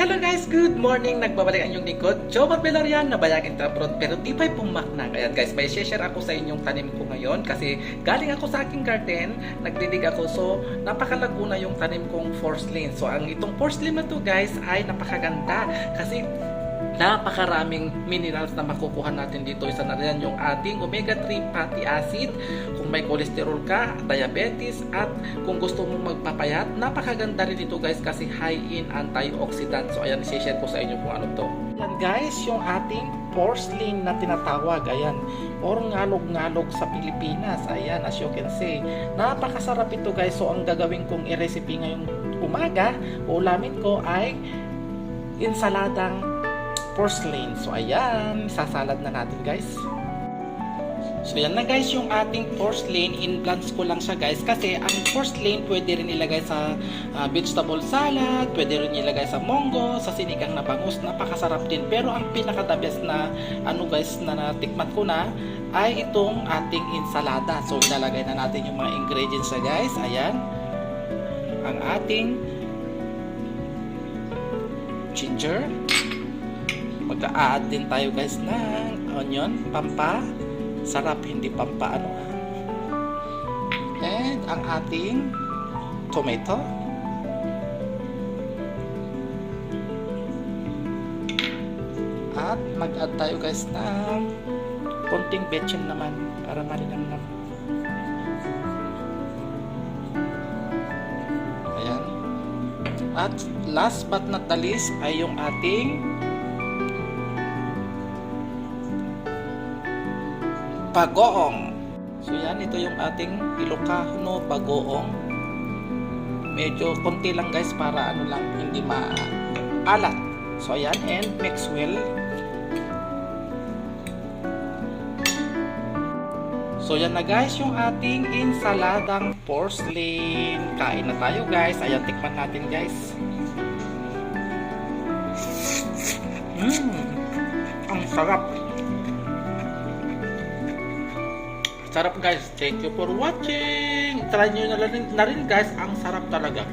Hello guys, good morning! Nagbabalik ang inyong lingkod, Jomar Belorian na bayagin tabrod pero di pa'y pumaknak. Ayan guys, may share ako sa inyong tanim ko ngayon kasi galing ako sa aking garden, nagdidig ako, so napakalago na yung tanim kong porcelain. So ang itong porcelain na to guys ay napakaganda kasi napakaraming minerals na makukuha natin dito. Isa na rin yung ating omega-3 fatty acid. Kung may cholesterol ka, diabetes, at kung gusto mong magpapayat, napakaganda rin ito guys kasi high in antioxidant. So ayan, i-share ko sa inyo kung ano to. Ayan guys, yung ating porcelain na tinatawag, ayan, or ngalog-ngalog sa Pilipinas. Ayan, as you can see, napakasarap ito guys. So ang gagawin kong i-recipe ngayong umaga, ulamin ko ay insaladang porcelain. So ayan, sasalad na natin guys. So yan na guys yung ating porcelain. In-blends ko lang siya guys kasi ang porcelain pwede rin ilagay sa vegetable salad, pwede rin ilagay sa munggo, sa sinigang na bangus. Napakasarap din. Pero ang pinaka-the best na ano guys na natikman ko na ay itong ating insalada. So ilalagay na natin yung mga ingredients na guys. Ayan, ang ating ginger. Mag-a-add din tayo guys ng onion, pampa sarap, hindi pampa ano. And ang ating tomato. At mag-add tayo guys ng konting bechin naman para marinang naman. Ayan. At last but not the least ay yung ating bagoong. So yan, ito yung ating Ilocano bagoong. Medyo konti lang guys para ano lang, hindi maalat. So ayan, and mix well. So yan na guys yung ating insaladang porcelain. Kain na tayo guys. Ayan, tikman natin guys. Ang sarap. Sarap guys. Thank you for watching. Try nyo na rin guys. Ang sarap talaga.